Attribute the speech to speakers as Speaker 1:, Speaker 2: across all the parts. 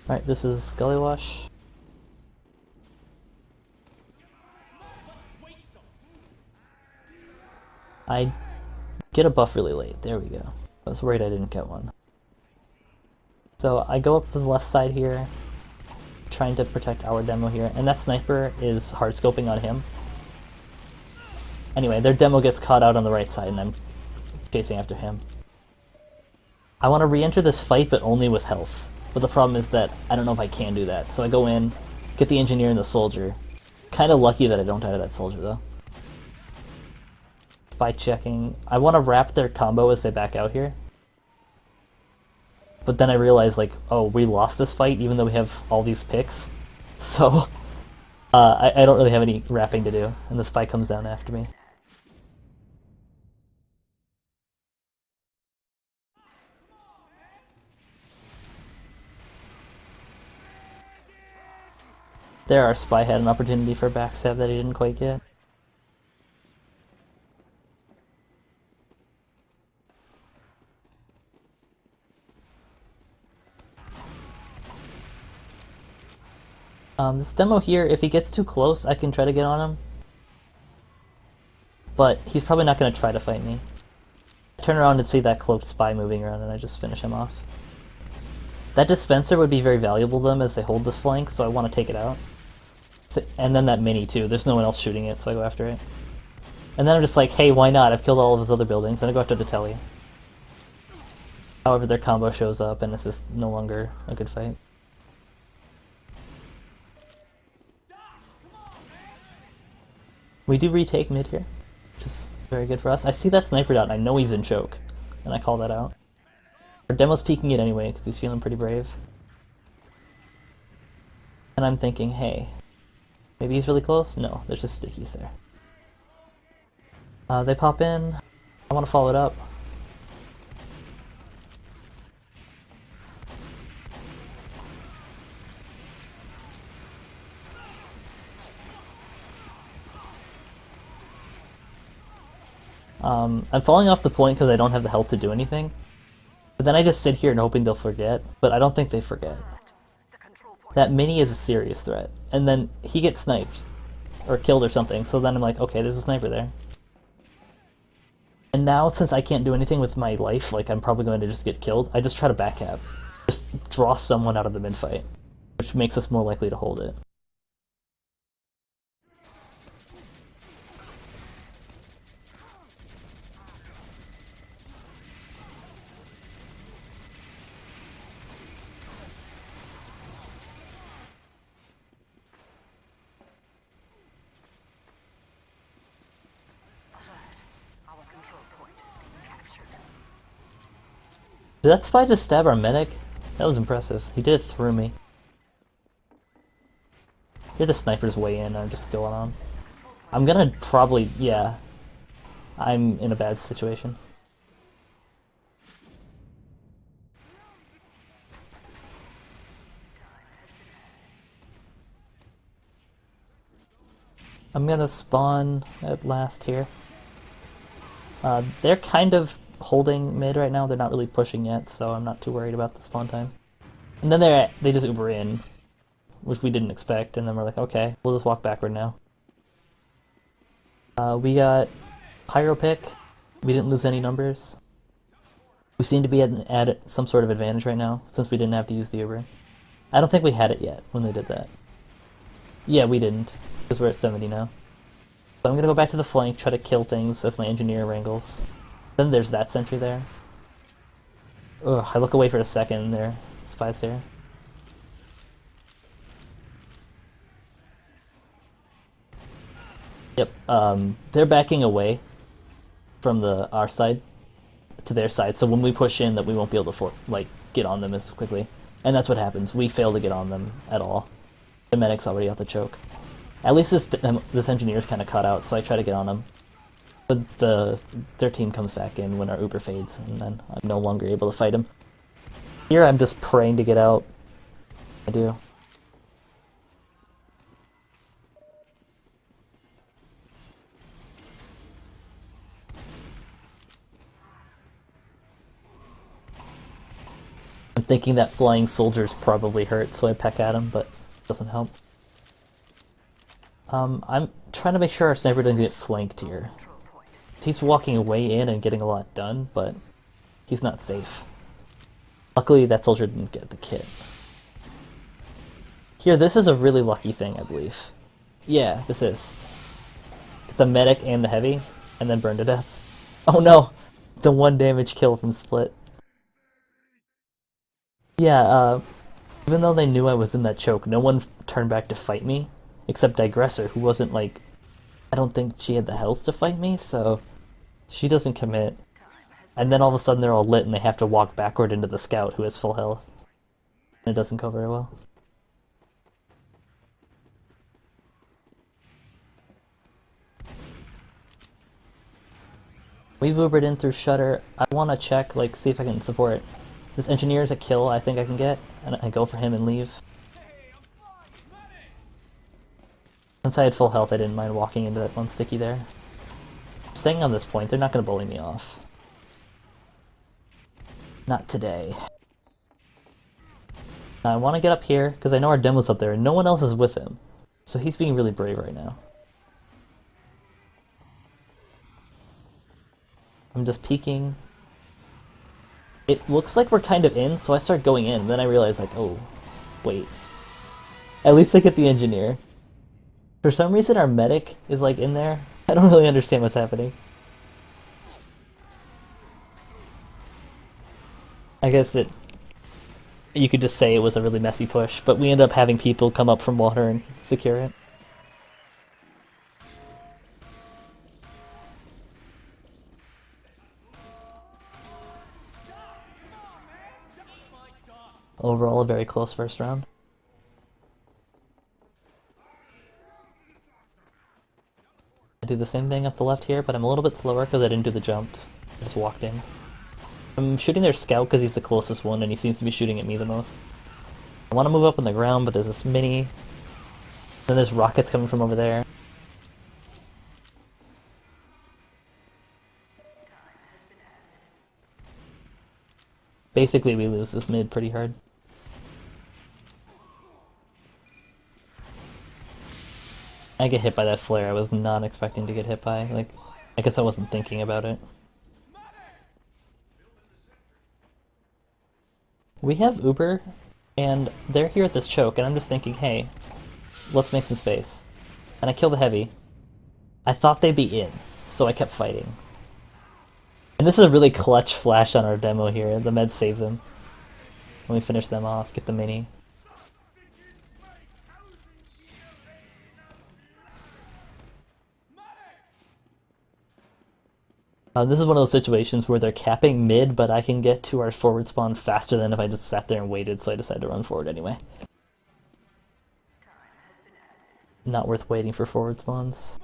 Speaker 1: Alright, this is Gullywash. I get a buff really late. There we go. I was worried I didn't get one. So I go up to the left side here, trying to protect our demo here, and that sniper is hard scoping on him. Anyway, their demo gets caught out on the right side and I'm chasing after him. I want to re-enter this fight, but only with health. But the problem is that I don't know if I can do that. So I go in, get the engineer and the soldier. Kind of lucky that I don't die to that soldier though. Spy checking. I want to wrap their combo as they back out here. But then I realize, like, oh, we lost this fight even though we have all these picks. So I don't really have any wrapping to do, and the spy comes down after me. There, our spy had an opportunity for a backstab that he didn't quite get. This demo here, if he gets too close, I can try to get on him. But he's probably not going to try to fight me. I turn around and see that cloaked spy moving around and I just finish him off. That dispenser would be very valuable to them as they hold this flank, so I want to take it out. And then that mini too, there's no one else shooting it, so I go after it. And then I'm just like, hey, why not? I've killed all of his other buildings, then I go after the telly. However, their combo shows up and it's just no longer a good fight. We do retake mid here, which is very good for us. I see that sniper dot and I know he's in choke, and I call that out. Our demo's peeking it anyway, because he's feeling pretty brave. And I'm thinking, hey, maybe he's really close? No, there's just stickies there. They pop in. I want to follow it up. I'm falling off the point because I don't have the health to do anything. But then I just sit here and hoping they'll forget, but I don't think they forget. That mini is a serious threat. And then he gets sniped. Or killed or something, so then I'm like, okay, there's a sniper there. And now, since I can't do anything with my life, like I'm probably going to just get killed, I just try to backcap. Just draw someone out of the mid-fight, which makes us more likely to hold it. Did that spy just stab our medic? That was impressive. He did it through me. Here the sniper's way in, I'm just going on. I'm gonna probably, yeah. I'm in a bad situation. I'm gonna spawn at last here. They're kind of holding mid right now. They're not really pushing yet, so I'm not too worried about the spawn time. And then they just Uber in, which we didn't expect, and then we're like, okay, we'll just walk backward now. We got Pyro pick. We didn't lose any numbers. We seem to be at some sort of advantage right now, since we didn't have to use the Uber. I don't think we had it yet when they did that. Yeah, we didn't, because we're at 70 now. So I'm gonna go back to the flank, try to kill things as my engineer wrangles. Then there's that sentry there. Ugh, I look away for a second and there. Spy's there. Yep, they're backing away from our side to their side, so when we push in that we won't be able to get on them as quickly. And that's what happens. We fail to get on them at all. The medic's already out the choke. At least this engineer's kind of cut out, so I try to get on him. But their team comes back in when our Uber fades, and then I'm no longer able to fight him. Here I'm just praying to get out. I do. thinking that flying soldiers probably hurt, so I peck at him, but it doesn't help. I'm trying to make sure our sniper doesn't get flanked here. He's walking way in and getting a lot done, but he's not safe. Luckily, that soldier didn't get the kit. Here, this is a really lucky thing, I believe. Yeah, this is. Get the medic and the heavy, and then burn to death. Oh no! The 1 damage kill from Split. Yeah, even though they knew I was in that choke, no one turned back to fight me, except Digressor, who wasn't like... I don't think she had the health to fight me, so she doesn't commit. And then all of a sudden they're all lit and they have to walk backward into the scout, who has full health. And it doesn't go very well. We've Ubered in through Shutter. I want to check, like, see if I can support. This engineer is a kill I think I can get, and I go for him and leave. Since I had full health, I didn't mind walking into that one sticky there. Staying on this point, they're not going to bully me off. Not today. Now, I want to get up here, because I know our demo's up there, and no one else is with him. So he's being really brave right now. I'm just peeking. It looks like we're kind of in, so I start going in. Then I realize, like, oh, wait. At least I get the engineer. For some reason, our medic is, like, in there. I don't really understand what's happening. I guess you could just say it was a really messy push, but we end up having people come up from water and secure it. Overall, a very close first round. I do the same thing up the left here, but I'm a little bit slower because I didn't do the jump. I just walked in. I'm shooting their scout because he's the closest one and he seems to be shooting at me the most. I want to move up on the ground, but there's this mini. Then there's rockets coming from over there. Basically, we lose this mid pretty hard. I get hit by that flare. I was not expecting to get hit by. Like, I guess I wasn't thinking about it. We have Uber, and they're here at this choke, and I'm just thinking, hey, let's make some space. And I kill the heavy. I thought they'd be in, so I kept fighting. And this is a really clutch flash on our demo here. The med saves him. Let me finish them off, get the mini. This is one of those situations where they're capping mid, but I can get to our forward spawn faster than if I just sat there and waited, so I decided to run forward anyway. Not worth waiting for forward spawns.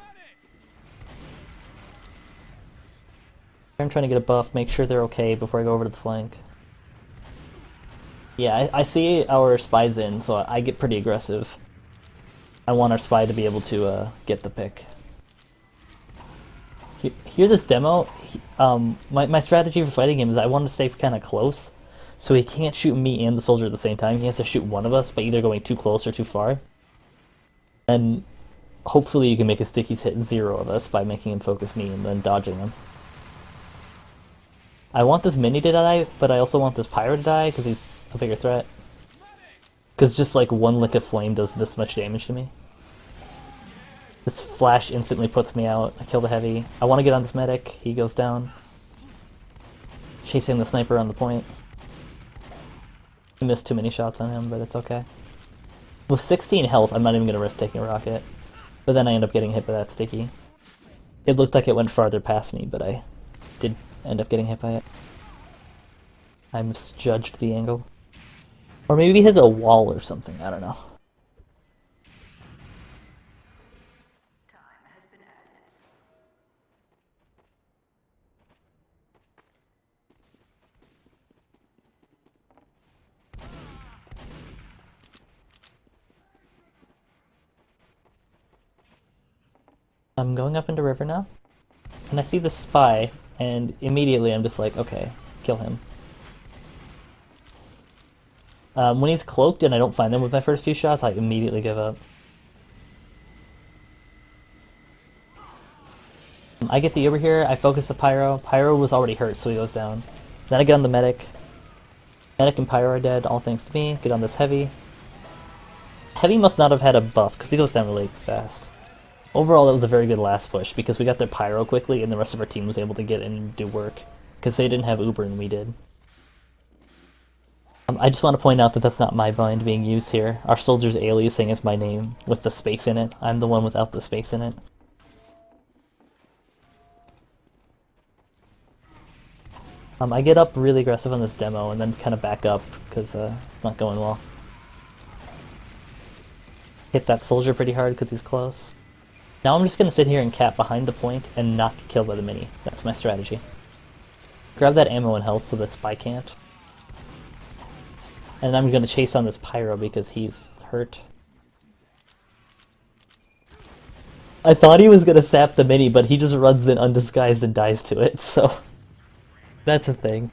Speaker 1: I'm trying to get a buff, make sure they're okay before I go over to the flank. Yeah, I see our spies in, so I get pretty aggressive. I want our spy to be able to get the pick. Here, this demo, my strategy for fighting him is I want to stay kind of close, so he can't shoot me and the soldier at the same time. He has to shoot one of us by either going too close or too far. And hopefully you can make his stickies hit 0 of us by making him focus me and then dodging him. I want this mini to die, but I also want this pyro to die because he's a bigger threat. Because just like one lick of flame does this much damage to me. This flash instantly puts me out. I kill the heavy. I want to get on this medic. He goes down. Chasing the sniper on the point. I missed too many shots on him, but it's okay. With 16 health, I'm not even going to risk taking a rocket. But then I end up getting hit by that sticky. It looked like it went farther past me, but I did end up getting hit by it. I misjudged the angle. Or maybe hit a wall or something, I don't know. I'm going up into river now, and I see the spy, and immediately I'm just like, okay, kill him. When he's cloaked and I don't find him with my first few shots, I immediately give up. I get the Uber here, I focus the Pyro. Pyro was already hurt, so he goes down. Then I get on the Medic. Medic and Pyro are dead, all thanks to me. Get on this Heavy. Heavy must not have had a buff, because he goes down really fast. Overall, that was a very good last push, because we got their Pyro quickly, and the rest of our team was able to get in and do work. Because they didn't have Uber, and we did. I just want to point out that that's not my bind being used here. Our soldier's aliasing is my name, with the space in it. I'm the one without the space in it. I get up really aggressive on this demo, and then kind of back up, because it's not going well. Hit that soldier pretty hard because he's close. Now I'm just going to sit here and cap behind the point and not get killed by the mini. That's my strategy. Grab that ammo and health so that Spy can't. And I'm going to chase on this Pyro because he's hurt. I thought he was going to sap the mini, but he just runs in undisguised and dies to it, so... That's a thing.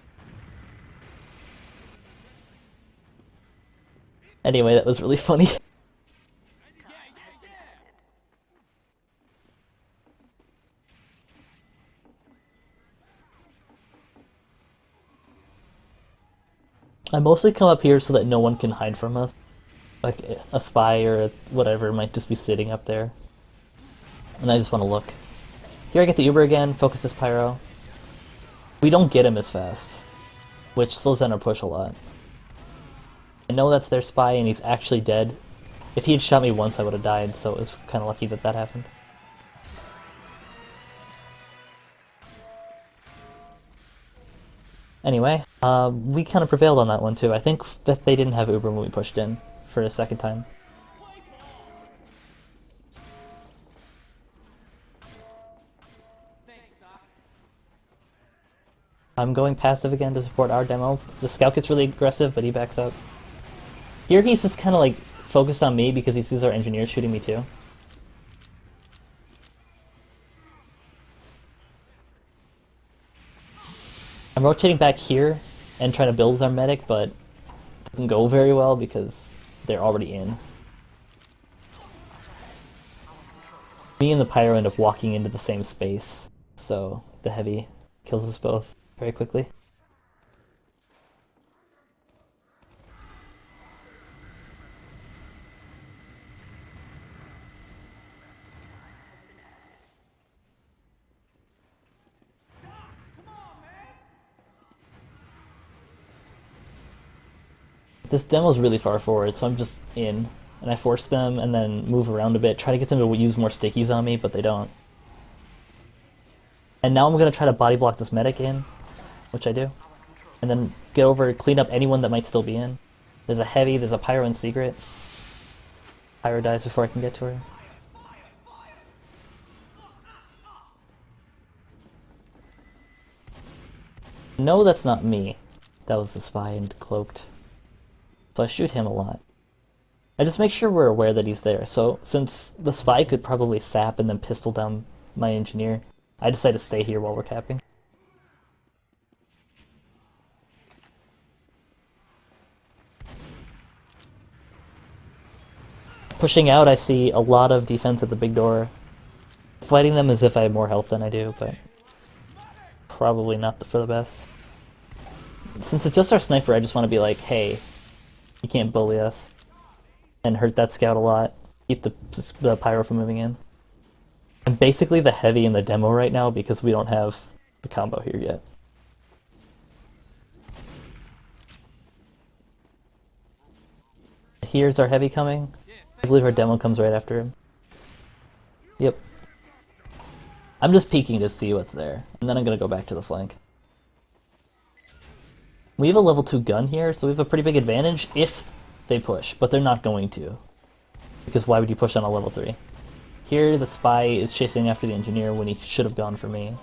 Speaker 1: Anyway, that was really funny. I mostly come up here so that no one can hide from us. Like a spy or whatever might just be sitting up there. And I just want to look. Here I get the Uber again, focus this Pyro. We don't get him as fast, which slows down our push a lot. I know that's their spy and he's actually dead. If he had shot me once I would have died, so it was kind of lucky that that happened. Anyway, we kind of prevailed on that one too. I think that they didn't have Uber when we pushed in for a second time. I'm going passive again to support our demo. The scout gets really aggressive, but he backs up. Here he's just kind of like focused on me because he sees our engineers shooting me too. I'm rotating back here and trying to build with our medic, but it doesn't go very well because they're already in. Me and the Pyro end up walking into the same space, so the Heavy kills us both very quickly. This demo's really far forward, so I'm just in, and I force them and then move around a bit, try to get them to use more stickies on me, but they don't. And now I'm going to try to body block this medic in, which I do, and then get over, clean up anyone that might still be in. There's a Heavy, there's a Pyro in secret. Pyro dies before I can get to her. No, that's not me. That was the spy and cloaked. So I shoot him a lot. I just make sure we're aware that he's there. So since the spy could probably sap and then pistol down my engineer, I decide to stay here while we're capping. Pushing out, I see a lot of defense at the big door. Fighting them as if I have more health than I do, but probably not for the best. Since it's just our sniper, I just want to be like, hey, you can't bully us. And hurt that scout a lot. Keep the Pyro from moving in. I'm basically the Heavy in the demo right now because we don't have the combo here yet. Here's our Heavy coming. I believe our demo comes right after him. Yep. I'm just peeking to see what's there, and then I'm gonna go back to the flank. We have a level 2 gun here, so we have a pretty big advantage if they push, but they're not going to. Because why would you push on a level 3? Here, the spy is chasing after the engineer when he should have gone for me.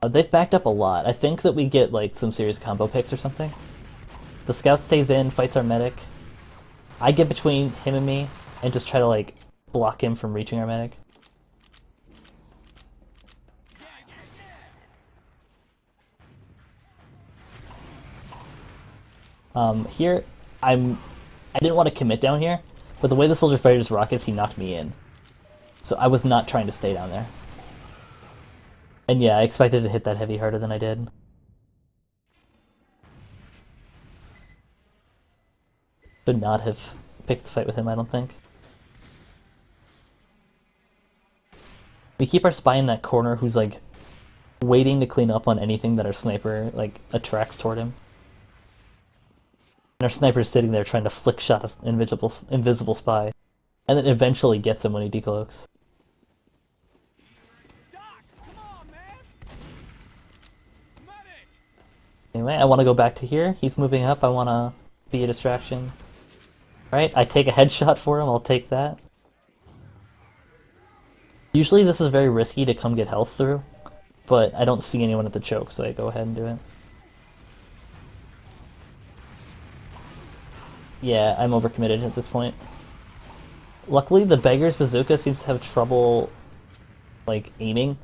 Speaker 1: They've backed up a lot. I think that we get like some serious combo picks or something. The scout stays in, fights our medic. I get between him and me and just try to like block him from reaching our medic. Here, I didn't want to commit down here, but the way the soldier fired his rockets, he knocked me in. So I was not trying to stay down there. And yeah, I expected to hit that heavy harder than I did. Should not have picked the fight with him, I don't think. We keep our spy in that corner who's like waiting to clean up on anything that our sniper like attracts toward him. And our sniper's sitting there trying to flick shot an invisible spy. And then eventually gets him when he decloaks. Anyway, I want to go back to here. He's moving up. I want to be a distraction. Right? I take a headshot for him. I'll take that. Usually this is very risky to come get health through, but I don't see anyone at the choke, so I go ahead and do it. Yeah, I'm overcommitted at this point. Luckily, the beggar's bazooka seems to have trouble, like, aiming.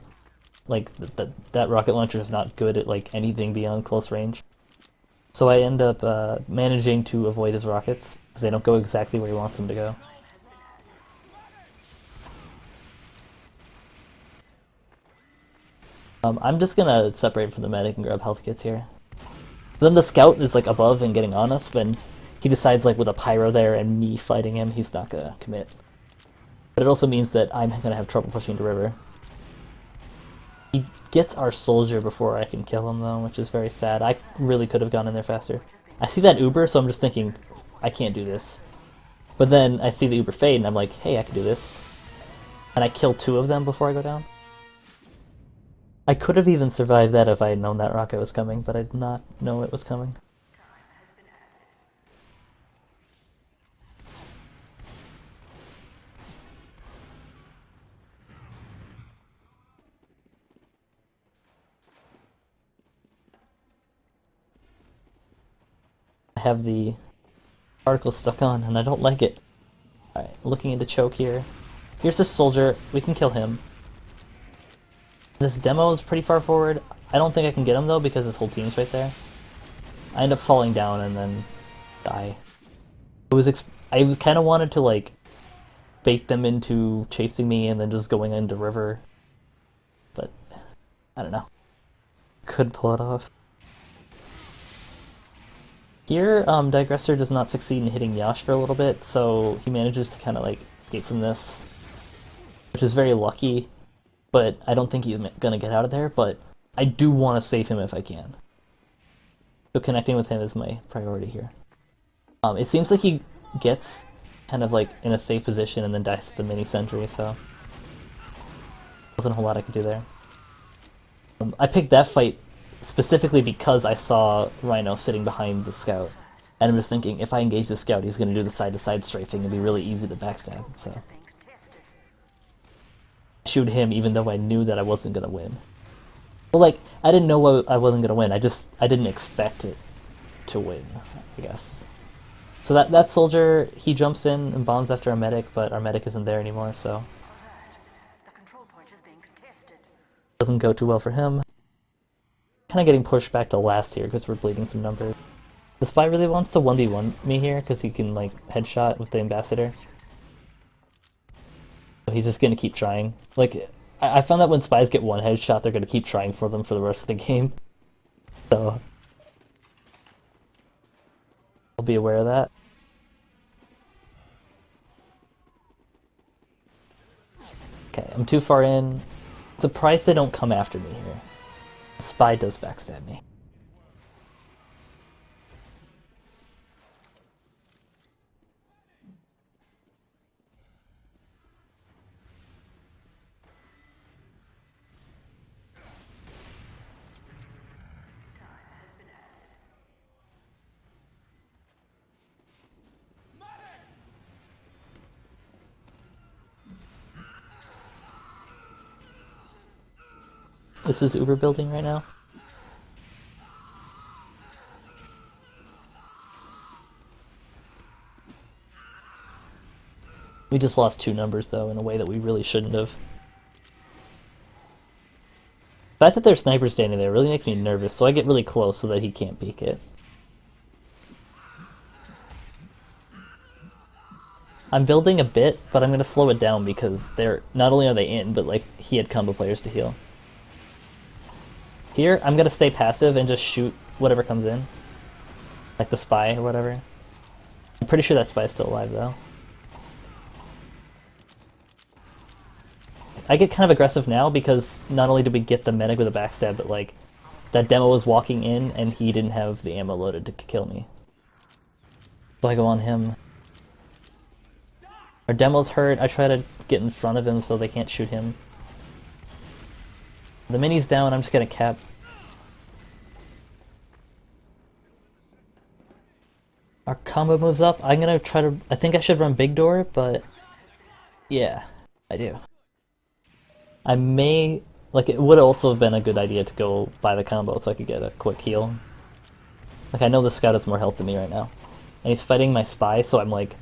Speaker 1: Like, that rocket launcher is not good at, like, anything beyond close range. So I end up managing to avoid his rockets, because they don't go exactly where he wants them to go. I'm just gonna separate from the medic and grab health kits here. Then the scout is, like, above and getting on us, but he decides, like, with a pyro there and me fighting him, he's not gonna commit. But it also means that I'm gonna have trouble pushing to river. He gets our soldier before I can kill him, though, which is very sad. I really could have gone in there faster. I see that Uber, so I'm just thinking, I can't do this. But then I see the Uber fade, and I'm like, hey, I can do this. And I kill 2 of them before I go down. I could have even survived that if I had known that rocket was coming, but I did not know it was coming. I have the particle stuck on, and I don't like it. Alright, looking into choke here. Here's this soldier. We can kill him. This demo is pretty far forward. I don't think I can get him, though, because his whole team's right there. I end up falling down and then die. I kind of wanted to, like, bait them into chasing me and then just going into river. But, I don't know. Could pull it off. Here, Digressor does not succeed in hitting Yash for a little bit, so he manages to kind of, like, escape from this. Which is very lucky, but I don't think he's gonna get out of there, but I do want to save him if I can. So connecting with him is my priority here. It seems like he gets kind of, like, in a safe position and then dies to the mini-sentry, so wasn't a whole lot I could do there. I picked that fight specifically because I saw Rhino sitting behind the scout. And I'm just thinking, if I engage the scout, he's going to do the side-to-side strafing and be really easy to backstab, so. I shoot him even though I knew that I wasn't going to win. Well, like, I didn't know I wasn't going to win, I didn't expect it to win, I guess. So that soldier, he jumps in and bombs after our medic, but our medic isn't there anymore, so. Doesn't go too well for him. Kind of getting pushed back to last here because we're bleeding some numbers. The spy really wants to 1v1 me here because he can, like, headshot with the ambassador. So he's just going to keep trying. Like, I found that when spies get one headshot, they're going to keep trying for them for the rest of the game. So I'll be aware of that. Okay, I'm too far in. Surprised they don't come after me here. The spy does backstab me. This is Uber building right now. We just lost 2 numbers, though, in a way that we really shouldn't have. The fact that there's snipers standing there really makes me nervous, so I get really close so that he can't peek it. I'm building a bit, but I'm gonna slow it down because they're not only are they in, but like he had combo players to heal. Here, I'm gonna stay passive and just shoot whatever comes in. Like the spy or whatever. I'm pretty sure that spy is still alive though. I get kind of aggressive now because not only did we get the medic with a backstab, but like that demo was walking in and he didn't have the ammo loaded to kill me. So I go on him. Our demo's hurt. I try to get in front of him so they can't shoot him. The mini's down. I'm just gonna cap. Our combo moves up. I'm gonna try to... I think I should run big door, but... yeah, I do. I may... like, it would also have been a good idea to go buy the combo so I could get a quick heal. Like, I know the scout has more health than me right now. And he's fighting my spy, so I'm like...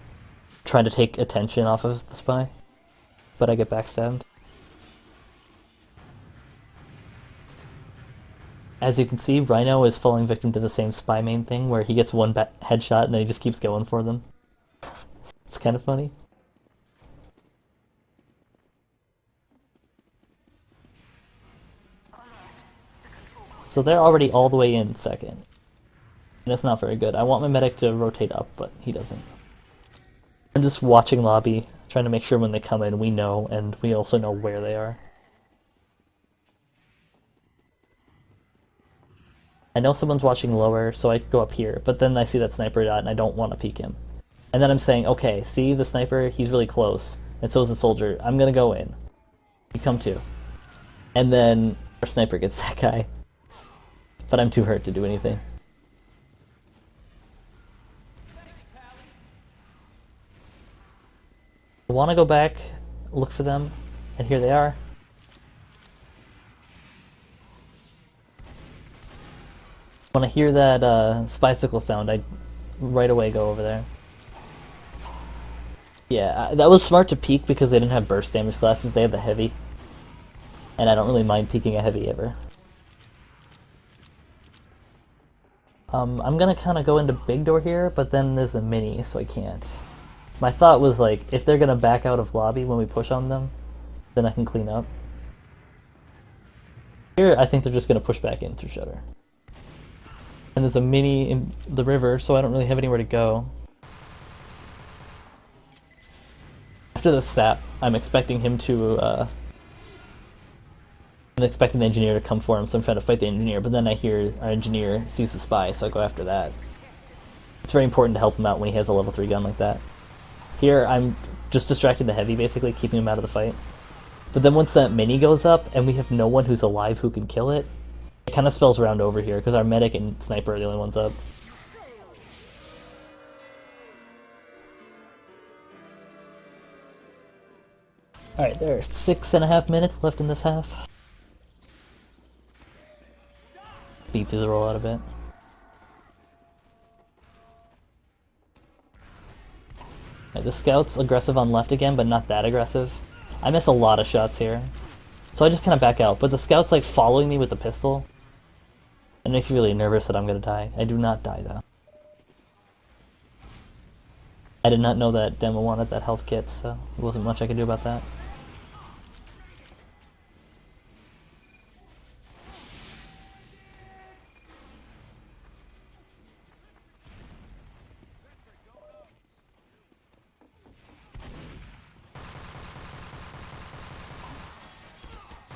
Speaker 1: trying to take attention off of the spy. But I get backstabbed. As you can see, Rhino is falling victim to the same spy main thing, where he gets one headshot and then he just keeps going for them. It's kind of funny. So they're already all the way in second. And that's not very good. I want my medic to rotate up, but he doesn't. I'm just watching lobby, trying to make sure when they come in we know, and we also know where they are. I know someone's watching lower, so I go up here, but then I see that sniper dot and I don't want to peek him. And then I'm saying, okay, see the sniper, he's really close, and so is the soldier, I'm gonna go in. You come too. And then our sniper gets that guy. But I'm too hurt to do anything. I want to go back, look for them, and here they are. When I hear that spicicle sound, I right away go over there. Yeah, that was smart to peek because they didn't have burst damage classes, they have the heavy. And I don't really mind peeking a heavy ever. I'm gonna kind of go into big door here, but then there's a mini, so I can't. My thought was like, if they're gonna back out of lobby when we push on them, then I can clean up. Here, I think they're just gonna push back in through shutter. And there's a mini in the river, so I don't really have anywhere to go. After the sap, I'm expecting him to, I'm expecting the engineer to come for him, so I'm trying to fight the engineer, but then I hear our engineer sees the spy, so I go after that. It's very important to help him out when he has a level 3 gun like that. Here, I'm just distracting the heavy, basically, keeping him out of the fight. But then once that mini goes up, and we have no one who's alive who can kill it, it kind of spells round over here, because our medic and sniper are the only ones up. Alright, there are 6.5 minutes left in this half. Beat through the rollout a bit. Right, the scout's aggressive on left again, but not that aggressive. I miss a lot of shots here. So I just kind of back out, but the scout's like following me with the pistol. It makes me really nervous that I'm gonna die. I do not die though. I did not know that demo wanted that health kit, so there wasn't much I could do about that.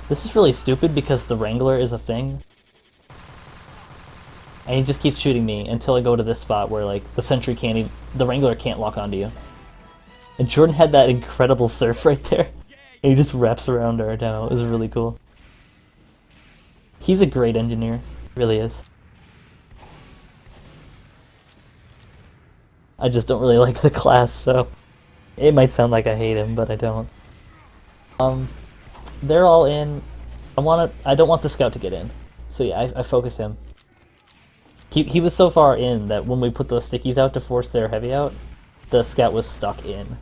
Speaker 1: This is really stupid because the Wrangler is a thing. And he just keeps shooting me until I go to this spot where like the sentry can't even, the Wrangler can't lock onto you. And Jordan had that incredible surf right there. And he just wraps around our demo. It was really cool. He's a great engineer. Really is. I just don't really like the class, so it might sound like I hate him, but I don't. They're all in. I don't want the scout to get in. So yeah, I focus him. He was so far in that when we put those stickies out to force their heavy out, the scout was stuck in.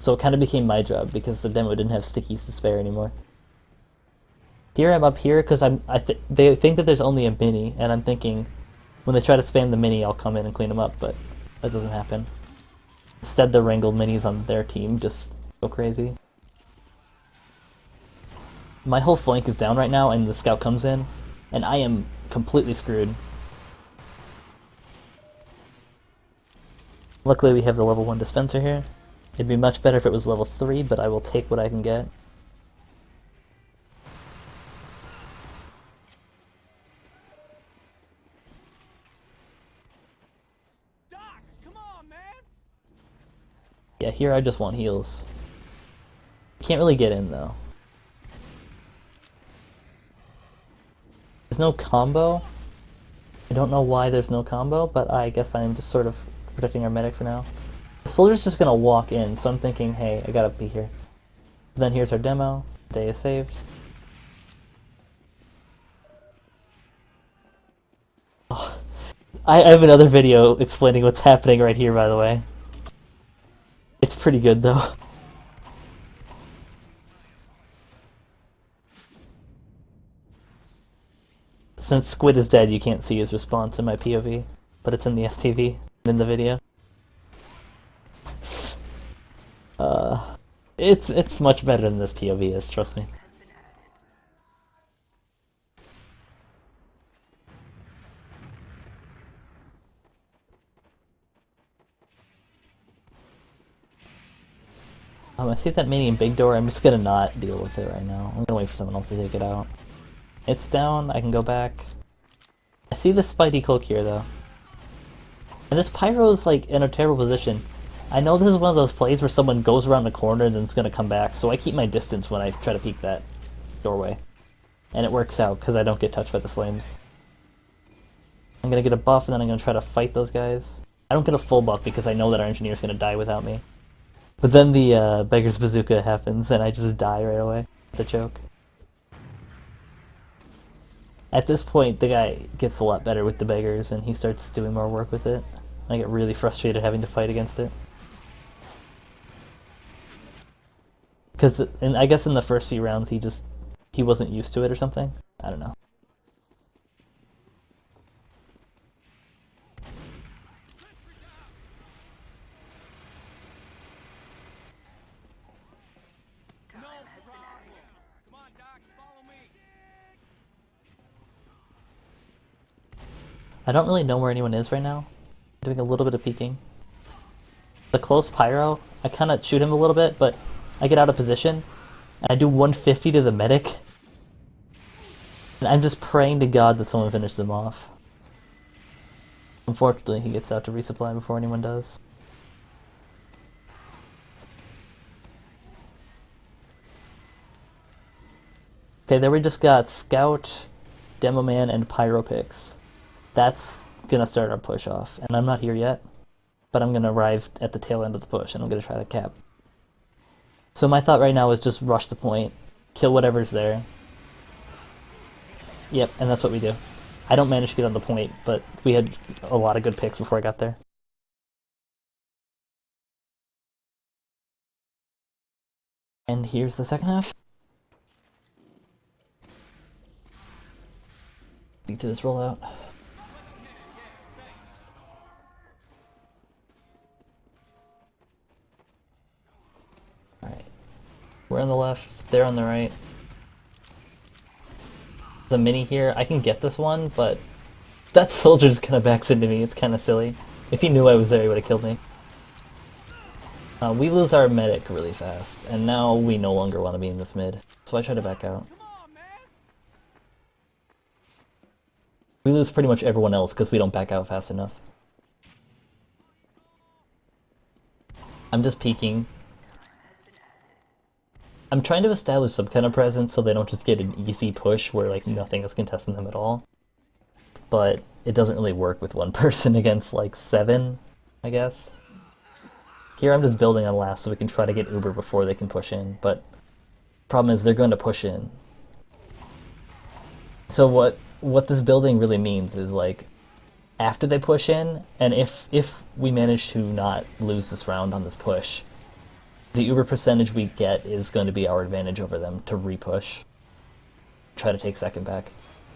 Speaker 1: So it kind of became my job because the demo didn't have stickies to spare anymore. Here I'm up here because they think that there's only a mini, and I'm thinking when they try to spam the mini, I'll come in and clean them up, but that doesn't happen. Instead, the wrangled minis on their team just go crazy. My whole flank is down right now, and the scout comes in, and I am completely screwed. Luckily, we have the level 1 dispenser here. It'd be much better if it was level 3, but I will take what I can get.
Speaker 2: Doc, come on, man.
Speaker 1: Yeah, here I just want heals. Can't really get in, though. There's no combo. I don't know why there's no combo, but I guess I'm just sort of protecting our medic for now. The soldier's just gonna walk in, so I'm thinking, hey, I gotta be here. Then here's our demo. Day is saved. Oh, I have another video explaining what's happening right here, by the way. It's pretty good, though. Since Squid is dead, you can't see his response in my POV, but it's in the STV, in the video. It's much better than this POV is, trust me. I see that mini in big door. I'm just gonna not deal with it right now. I'm gonna wait for someone else to take it out. It's down, I can go back. I see the Spidey cloak here, though. And this Pyro's, like, in a terrible position. I know this is one of those plays where someone goes around the corner and then it's gonna come back, so I keep my distance when I try to peek that doorway. And it works out, because I don't get touched by the flames. I'm gonna get a buff, and then I'm gonna try to fight those guys. I don't get a full buff, because I know that our engineer's gonna die without me. But then the Beggar's Bazooka happens, and I just die right away. The choke. At this point, the guy gets a lot better with the beggars, and he starts doing more work with it. I get really frustrated having to fight against it. Because, I guess in the first few rounds, he wasn't used to it or something. I don't know. I don't really know where anyone is right now. I'm doing a little bit of peeking. The close pyro, I kind of shoot him a little bit, but I get out of position, and I do 150 to the medic. And I'm just praying to God that someone finishes him off. Unfortunately, he gets out to resupply before anyone does. Okay, there we just got Scout, Demo Man, and Pyro picks. That's gonna start our push off, and I'm not here yet, but I'm gonna arrive at the tail end of the push, and I'm gonna try to cap. So my thought right now is just rush the point, kill whatever's there. Yep, and that's what we do. I don't manage to get on the point, but we had a lot of good picks before I got there. And here's the second half. Speak to this rollout. Alright. We're on the left, they're on the right. The mini here, I can get this one, but that soldier's gonna backs into me. It's kind of silly. If he knew I was there, he would have killed me. We lose our medic really fast, and now we no longer want to be in this mid, so I try to back out. We lose pretty much everyone else because we don't back out fast enough. I'm just peeking. I'm trying to establish some kind of presence so they don't just get an easy push where like nothing is contesting them at all. But it doesn't really work with one person against like 7, I guess. Here I'm just building on last so we can try to get Uber before they can push in, but problem is they're going to push in. So what this building really means is like after they push in, and if we manage to not lose this round on this push, the Uber percentage we get is going to be our advantage over them to re-push. Try to take second back.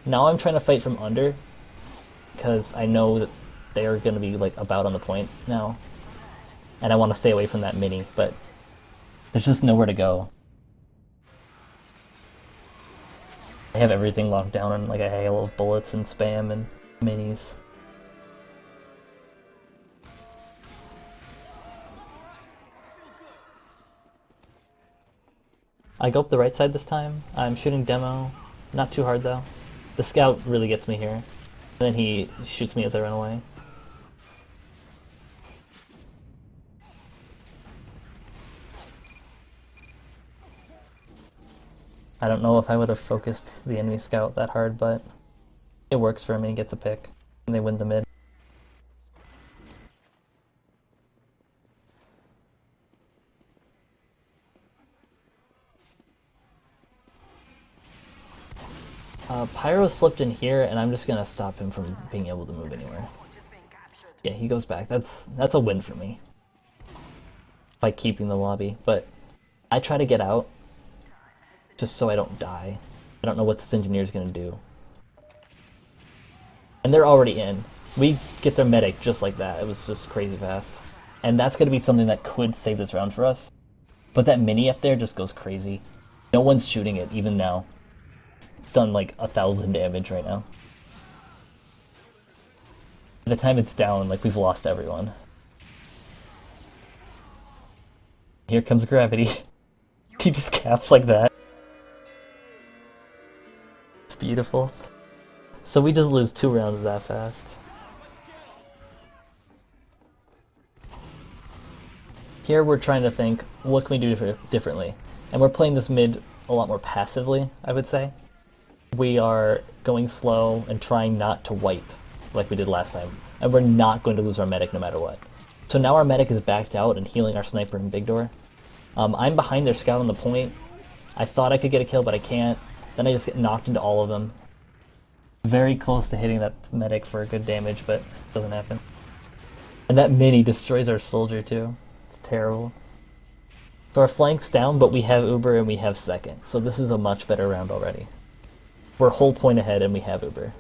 Speaker 1: Now I'm trying to fight from under, because I know that they're going to be like about on the point now. and I want to stay away from that mini, but there's just nowhere to go. I have everything locked down on like a hail of bullets and spam and minis. I go up the right side this time. I'm shooting demo, not too hard though. The scout really gets me here. And then he shoots me as I run away. I don't know if I would have focused the enemy scout that hard, but it works for him and he gets a pick. And they win the mid. Pyro slipped in here, and I'm just gonna stop him from being able to move anywhere. Yeah, he goes back. That's a win for me. By keeping the lobby, but I try to get out just so I don't die. I don't know what this engineer's gonna do. And they're already in. We get their medic just like that. It was just crazy fast. And that's gonna be something that could save this round for us. But that mini up there just goes crazy. No one's shooting it, even now. Done like 1,000 damage right now. By the time it's down, like we've lost everyone. Here comes gravity. He just caps like that. It's beautiful. So we just lose 2 rounds that fast. Here we're trying to think, what can we do differently? And we're playing this mid a lot more passively, I would say. We are going slow and trying not to wipe like we did last time. And we're not going to lose our medic no matter what. So now our medic is backed out and healing our sniper in big door. I'm behind their scout on the point. I thought I could get a kill, but I can't. Then I just get knocked into all of them. Very close to hitting that medic for good damage, but it doesn't happen. And that mini destroys our soldier too. It's terrible. So our flank's down, but we have Uber and we have second. So this is a much better round already. We're a whole point ahead and we have Uber.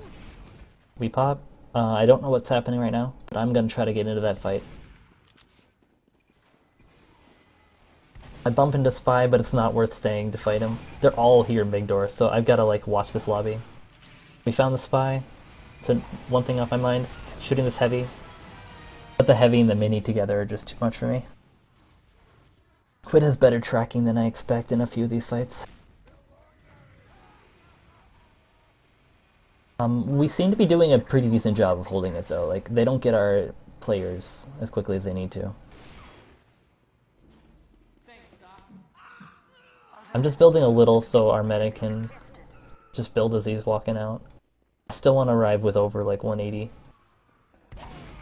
Speaker 1: We pop. I don't know what's happening right now, but I'm going to try to get into that fight. I bump into Spy, but it's not worth staying to fight him. They're all here in big door, so I've got to like watch this lobby. We found the Spy. It's one thing off my mind. Shooting this heavy. But the heavy and the mini together are just too much for me. Squid has better tracking than I expect in a few of these fights. We seem to be doing a pretty decent job of holding it though. Like, they don't get our players as quickly as they need to. I'm just building a little so our medic can just build as he's walking out. I still want to arrive with over like 180.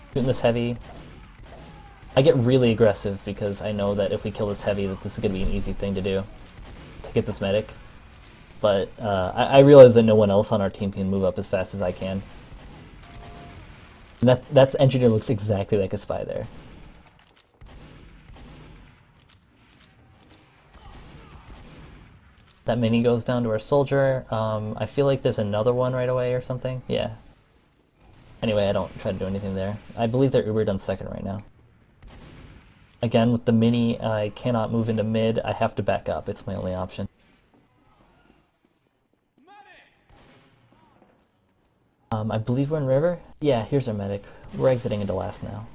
Speaker 1: Shooting this heavy. I get really aggressive because I know that if we kill this heavy that this is going to be an easy thing to do. To get this medic. But I realize that no one else on our team can move up as fast as I can. And that engineer looks exactly like a Spy there. That mini goes down to our soldier. I feel like there's another one right away or something. Yeah. Anyway, I don't try to do anything there. I believe they're Ubered on second right now. Again, with the mini, I cannot move into mid. I have to back up. It's my only option. I believe we're in river. Yeah, here's our medic. We're exiting into last now.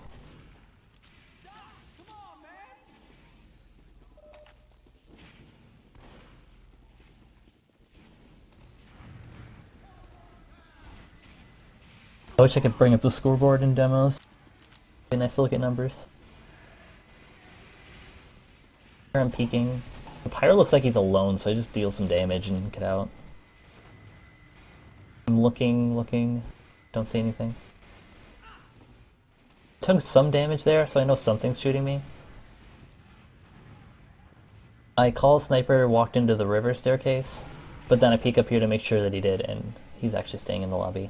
Speaker 1: I wish I could bring up the scoreboard in demos. Be nice to look at numbers. Here I'm peeking. The Pyro looks like he's alone, so I just deal some damage and get out. I'm looking, don't see anything. Took some damage there, so I know something's shooting me. I call a sniper, walked into the river staircase, but then I peek up here to make sure that he did, and he's actually staying in the lobby.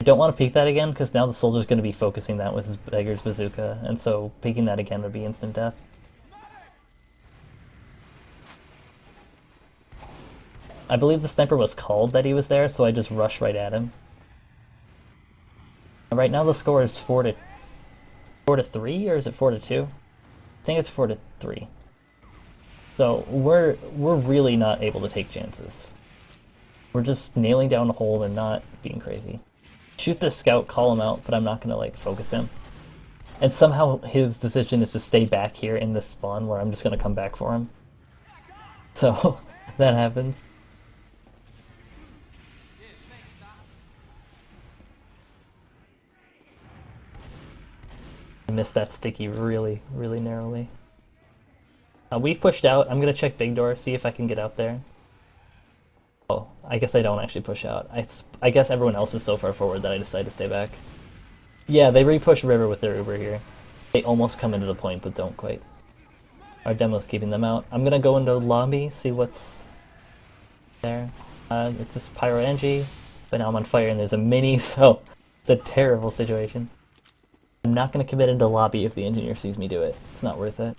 Speaker 1: I don't want to peek that again, because now the soldier's going to be focusing that with his beggar's bazooka, and so peeking that again would be instant death. I believe the sniper was called that he was there, so I just rushed right at him. Right now the score is 4-2 4-3 or is it 4-2? I think it's 4-3. So we're really not able to take chances. We're just nailing down a hole and not being crazy. Shoot the scout, call him out, but I'm not gonna like focus him. And somehow his decision is to stay back here in this spawn where I'm just gonna come back for him. So that happens. I missed that sticky really, really narrowly. We've pushed out. I'm gonna check big door, see if I can get out there. Oh, I guess I don't actually push out. I guess everyone else is so far forward that I decided to stay back. Yeah, they re-push river with their Uber here. They almost come into the point, but don't quite. Our demo's keeping them out. I'm gonna go into lobby, see what's there. It's just pyro energy, but now I'm on fire and there's a mini, so it's a terrible situation. I'm not gonna commit into lobby if the engineer sees me do it. It's not worth it.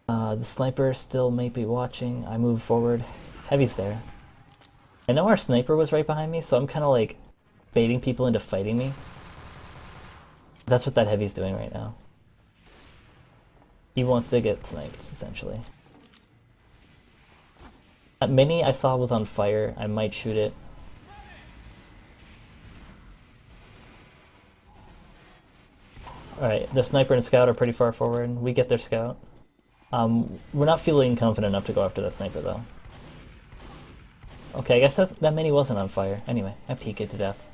Speaker 1: The sniper still may be watching. I move forward. Heavy's there. I know our sniper was right behind me, so I'm kind of like baiting people into fighting me. That's what that heavy's doing right now. He wants to get sniped, essentially. That mini I saw was on fire. I might shoot it. Alright, the sniper and scout are pretty far forward. We get their scout. We're not feeling confident enough to go after that sniper, though. Okay, I guess that mini wasn't on fire. Anyway, I peek it to death.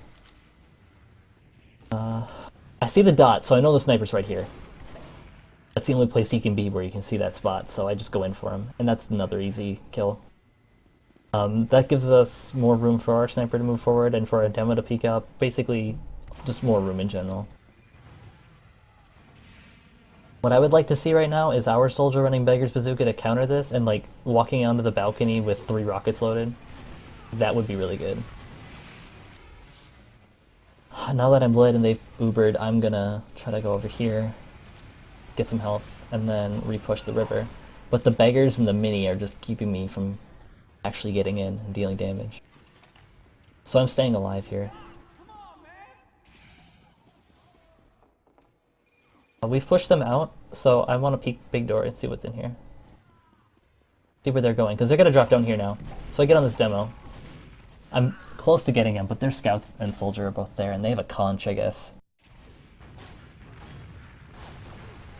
Speaker 1: I see the dot, so I know the sniper's right here. That's the only place he can be where you can see that spot, so I just go in for him. And that's another easy kill. That gives us more room for our sniper to move forward and for our demo to peek up. Basically, just more room in general. What I would like to see right now is our soldier running Beggar's Bazooka to counter this and like walking onto the balcony with 3 rockets loaded. That would be really good. Now that I'm lit and they've Ubered, I'm gonna try to go over here, get some health, and then re-push the river. But the Beggars and the mini are just keeping me from actually getting in and dealing damage. So I'm staying alive here. We've pushed them out, so I want to peek big door and see what's in here. See where they're going, because they're going to drop down here now. So I get on this demo. I'm close to getting them, but their scouts and soldier are both there, and they have a conch, I guess.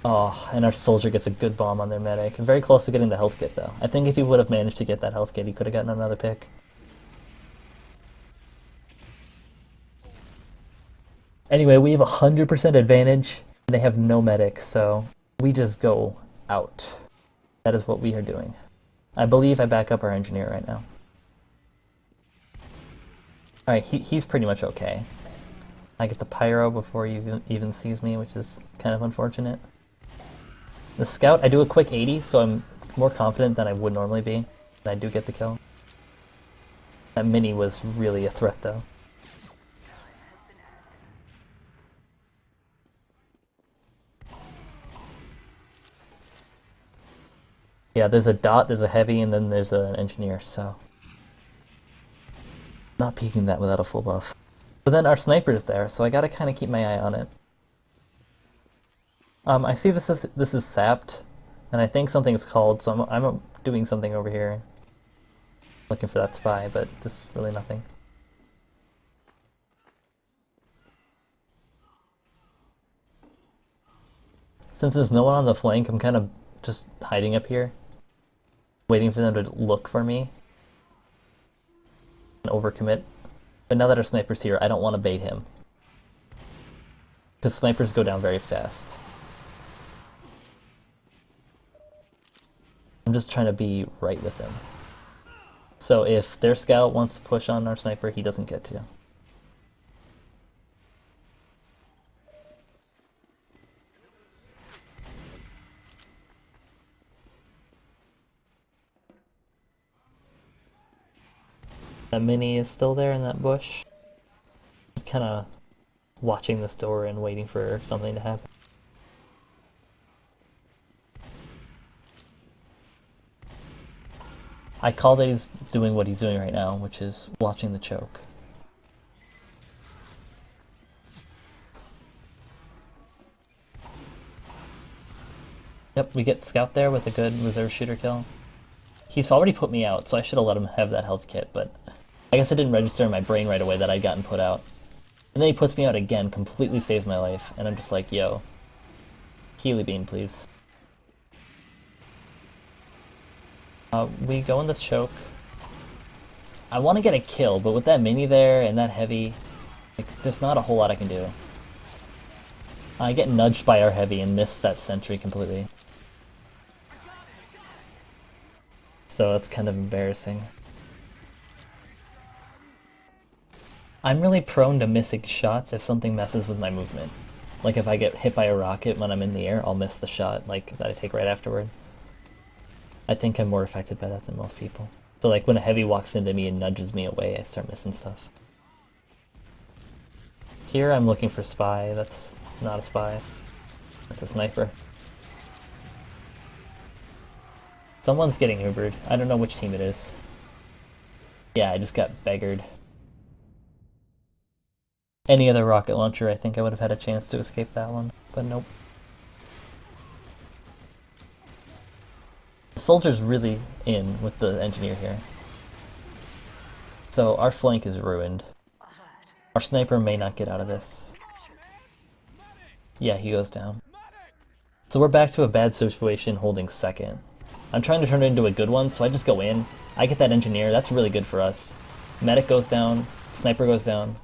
Speaker 1: Oh, and our soldier gets a good bomb on their medic. Very close to getting the health kit, though. I think if he would have managed to get that health kit, he could have gotten another pick. Anyway, we have 100% advantage. They have no medic, so we just go out. That is what we are doing. I believe I back up our engineer right now. Alright, he's pretty much okay. I get the pyro before he even sees me, which is kind of unfortunate. The scout, I do a quick 80, so I'm more confident than I would normally be. And I do get the kill. That mini was really a threat, though. Yeah, there's a dot, there's a heavy, and then there's an engineer, so... Not peeking that without a full buff. But then our sniper's there, so I gotta kind of keep my eye on it. I see this is sapped, and I think something's called, so I'm doing something over here. Looking for that spy, but this is really nothing. Since there's no one on the flank, I'm kind of just hiding up here. Waiting for them to look for me. And overcommit. But now that our sniper's here, I don't want to bait him. Because snipers go down very fast. I'm just trying to be right with them. So if their scout wants to push on our sniper, he doesn't get to. That mini is still there in that bush. Just kind of watching this door and waiting for something to happen. I call that he's doing what he's doing right now, which is watching the choke. Yep, we get Scout there with a good reserve shooter kill. He's already put me out, so I should have let him have that health kit, but I guess it didn't register in my brain right away that I'd gotten put out. And then he puts me out again, completely saves my life, and I'm just like, yo, Healy Beam, please. We go in this choke. I want to get a kill, but with that mini there and that heavy, like, there's not a whole lot I can do. I get nudged by our heavy and miss that sentry completely. So that's kind of embarrassing. I'm really prone to missing shots if something messes with my movement. Like if I get hit by a rocket when I'm in the air, I'll miss the shot like that I take right afterward. I think I'm more affected by that than most people. So like when a heavy walks into me and nudges me away, I start missing stuff. Here I'm looking for spy. That's not a spy. That's a sniper. Someone's getting Ubered. I don't know which team it is. Yeah, I just got beggared. Any other rocket launcher, I think I would have had a chance to escape that one, but nope. The soldier's really in with the engineer here. So our flank is ruined. Our sniper may not get out of this. Yeah, he goes down. So we're back to a bad situation holding second. I'm trying to turn it into a good one, so I just go in. I get that engineer, that's really good for us. Medic goes down, sniper goes down.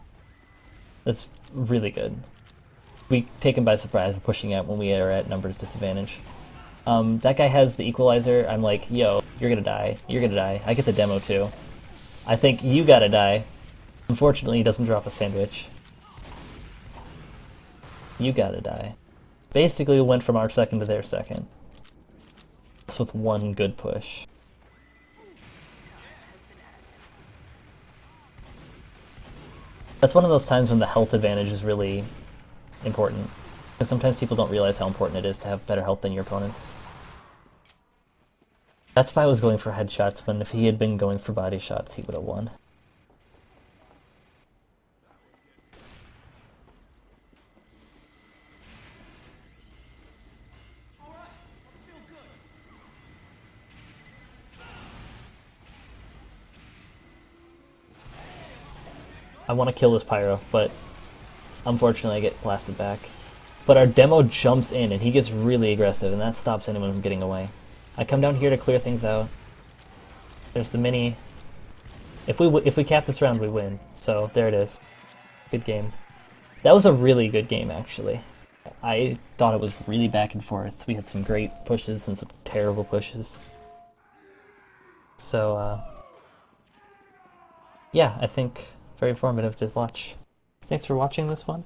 Speaker 1: That's really good. We take him by surprise, we're pushing out when we are at numbers disadvantage. That guy has the equalizer, I'm like, yo, you're gonna die, you're gonna die. I get the demo too. I think you gotta die. Unfortunately, he doesn't drop a sandwich. You gotta die. Basically, we went from our second to their second. Just with one good push. That's one of those times when the health advantage is really important. Because sometimes people don't realize how important it is to have better health than your opponents. That's why I was going for headshots, when if he had been going for body shots, he would have won. I want to kill this pyro, but unfortunately I get blasted back. But our demo jumps in and he gets really aggressive, and that stops anyone from getting away. I come down here to clear things out. There's the mini. If we cap this round, we win. So there it is. Good game. That was a really good game, actually. I thought it was really back and forth. We had some great pushes and some terrible pushes. So yeah, I think very informative to watch. Thanks for watching this one.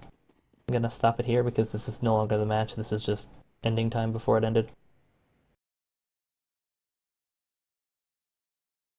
Speaker 1: I'm gonna stop it here because this is no longer the match. This is just ending time before it ended.